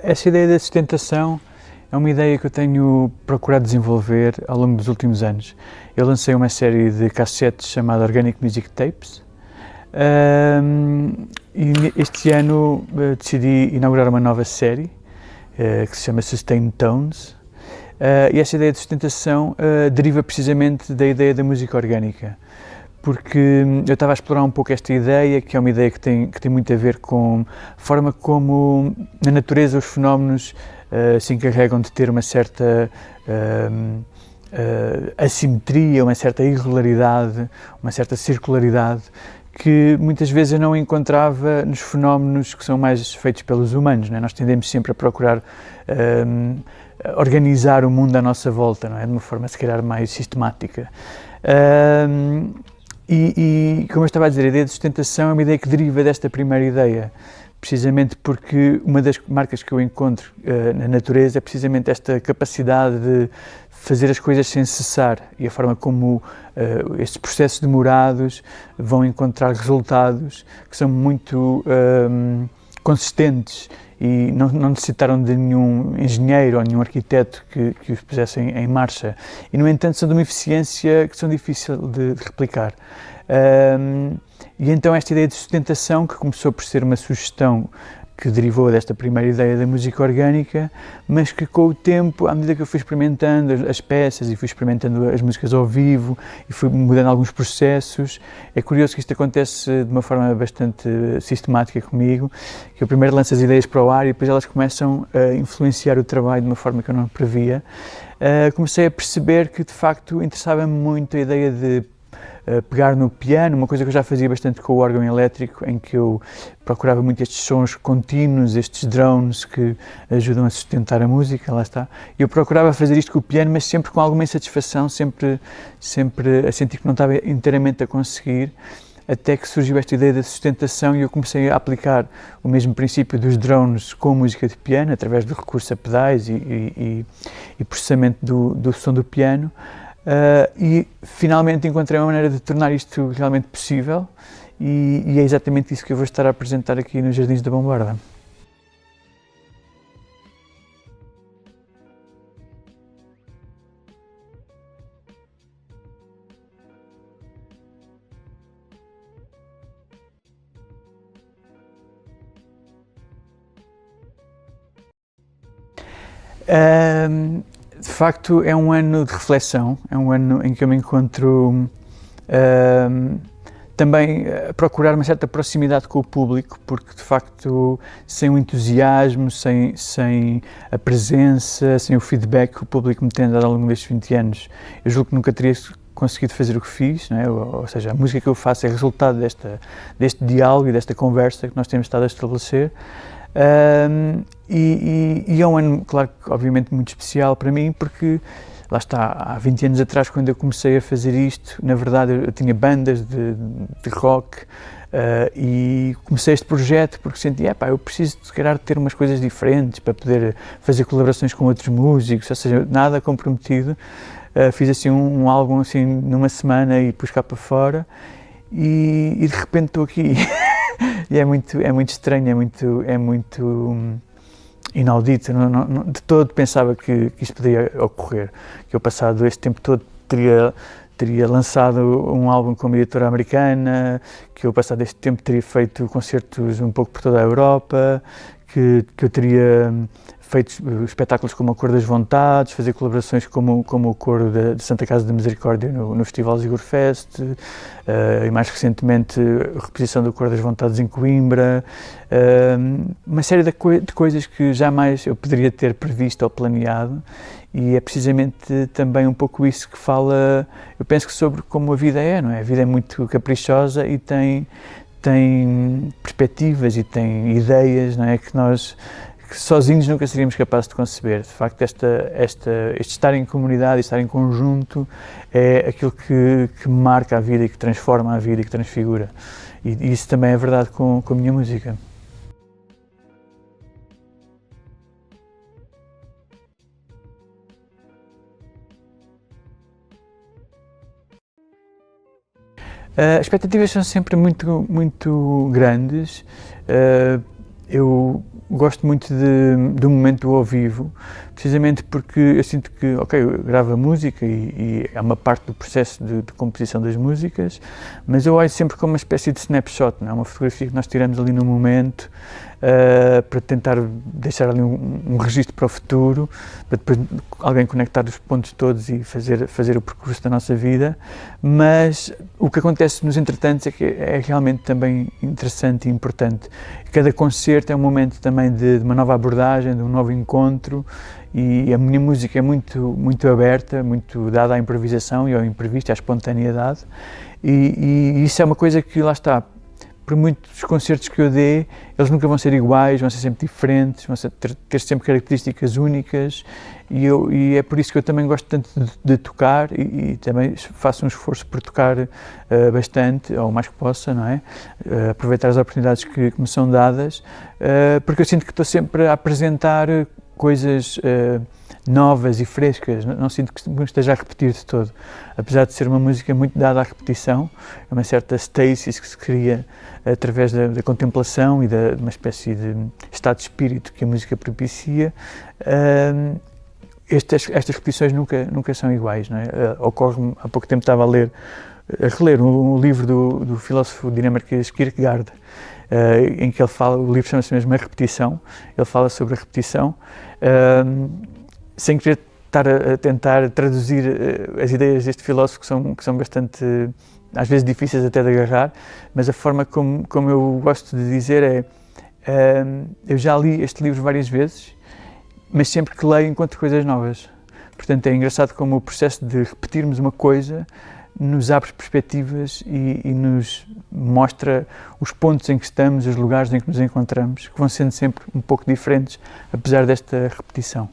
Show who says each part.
Speaker 1: Essa ideia da sustentação é uma ideia que eu tenho procurado desenvolver ao longo dos últimos anos. Eu lancei uma série de cassetes chamada Organic Music Tapes e este ano decidi inaugurar uma nova série que se chama Sustained Tones. E essa ideia de sustentação deriva precisamente da ideia da música orgânica, porque eu estava a explorar um pouco esta ideia, que é uma ideia que tem muito a ver com a forma como na natureza os fenómenos se encarregam de ter uma certa assimetria, uma certa irregularidade, uma certa circularidade, que muitas vezes eu não encontrava nos fenómenos que são mais feitos pelos humanos, não é? Nós tendemos sempre a procurar organizar o mundo à nossa volta, não é? De uma forma, se calhar, mais sistemática. E como eu estava a dizer, a ideia de sustentação é uma ideia que deriva desta primeira ideia, precisamente porque uma das marcas que eu encontro na natureza é precisamente esta capacidade de fazer as coisas sem cessar e a forma como estes processos demorados vão encontrar resultados que são muito consistentes e não necessitaram de nenhum engenheiro ou nenhum arquiteto que os pusessem em marcha. E, no entanto, são de uma eficiência que são difíceis de replicar. E então esta ideia de sustentação, que começou por ser uma sugestão que derivou desta primeira ideia da música orgânica, mas que com o tempo, à medida que eu fui experimentando as peças e fui experimentando as músicas ao vivo e fui mudando alguns processos, é curioso que isto acontece de uma forma bastante sistemática comigo, que eu primeiro lanço as ideias para o ar e depois elas começam a influenciar o trabalho de uma forma que eu não previa. Comecei a perceber que de facto interessava-me muito a ideia de pegar no piano, uma coisa que eu já fazia bastante com o órgão elétrico, em que eu procurava muito estes sons contínuos, estes drones que ajudam a sustentar a música, lá está. Eu procurava fazer isto com o piano, mas sempre com alguma insatisfação, sempre a sentir que não estava inteiramente a conseguir, até que surgiu esta ideia da sustentação e eu comecei a aplicar o mesmo princípio dos drones com música de piano, através do recurso a pedais e processamento do som do piano. E finalmente encontrei uma maneira de tornar isto realmente possível e é exatamente isso que eu vou estar a apresentar aqui nos Jardins da Bombarda. De facto, é um ano de reflexão, é um ano em que eu me encontro também a procurar uma certa proximidade com o público, porque de facto, sem o entusiasmo, sem a presença, sem o feedback que o público me tem dado ao longo destes 20 anos, eu julgo que nunca teria conseguido fazer o que fiz, não é? Ou seja, a música que eu faço é resultado deste diálogo e desta conversa que nós temos estado a estabelecer. E é um ano, claro, obviamente muito especial para mim, porque lá está, há 20 anos atrás, quando eu comecei a fazer isto, na verdade eu tinha bandas de rock e comecei este projeto porque senti, eu preciso de, se calhar, ter umas coisas diferentes para poder fazer colaborações com outros músicos, ou seja, nada comprometido. Fiz assim um álbum assim numa semana e pus cá para fora e de repente estou aqui. E é muito estranho, é muito inaudito, de todo pensava que isto poderia ocorrer, que eu passado este tempo todo teria lançado um álbum com uma editora americana, que eu passado este tempo teria feito concertos um pouco por toda a Europa, que eu teria feito espetáculos como o Coro das Vontades, fazer colaborações como o Coro de Santa Casa da Misericórdia no Festival Zigorfest, e mais recentemente a reposição do Coro das Vontades em Coimbra, uma série de coisas que jamais eu poderia ter previsto ou planeado, e é precisamente também um pouco isso que fala, eu penso que sobre como a vida é, não é? A vida é muito caprichosa e tem perspectivas e tem ideias, não é? Que sozinhos nunca seríamos capazes de conceber. De facto, este estar em comunidade, estar em conjunto, é aquilo que marca a vida e que transforma a vida e que transfigura. E isso também é verdade com a minha música. As expectativas são sempre muito grandes. Eu gosto muito do momento do ao vivo, precisamente porque eu sinto que, ok, eu gravo a música e é uma parte do processo de composição das músicas, mas eu olho sempre como uma espécie de snapshot, não é? Uma fotografia que nós tiramos ali no momento, para tentar deixar ali um registro para o futuro, para depois alguém conectar os pontos todos e fazer o percurso da nossa vida, mas o que acontece nos entretantos é que é realmente também interessante e importante. Cada concerto é um momento também de uma nova abordagem, de um novo encontro, e a minha música é muito aberta, muito dada à improvisação e ao imprevisto, à espontaneidade, e isso é uma coisa que, lá está, por muitos concertos que eu dê, eles nunca vão ser iguais, vão ser sempre diferentes, vão ter sempre características únicas, e é por isso que eu também gosto tanto de tocar e também faço um esforço por tocar bastante, ou o mais que possa, não é? Aproveitar as oportunidades que me são dadas, porque eu sinto que estou sempre a apresentar coisas novas e frescas, não sinto que me esteja a repetir de todo. Apesar de ser uma música muito dada à repetição, é uma certa stasis que se cria através da contemplação e de uma espécie de estado de espírito que a música propicia. Estas repetições nunca são iguais, não é? Ocorre-me, há pouco tempo estava a reler um livro do filósofo dinamarquês Kierkegaard, em que ele fala, o livro chama-se mesmo A Repetição, ele fala sobre a repetição, sem querer estar a tentar traduzir as ideias deste filósofo que são bastante, às vezes difíceis até de agarrar, mas a forma como eu gosto de dizer eu já li este livro várias vezes, mas sempre que leio encontro coisas novas. Portanto, é engraçado como o processo de repetirmos uma coisa nos abre perspectivas e nos mostra os pontos em que estamos, os lugares em que nos encontramos, que vão sendo sempre um pouco diferentes, apesar desta repetição.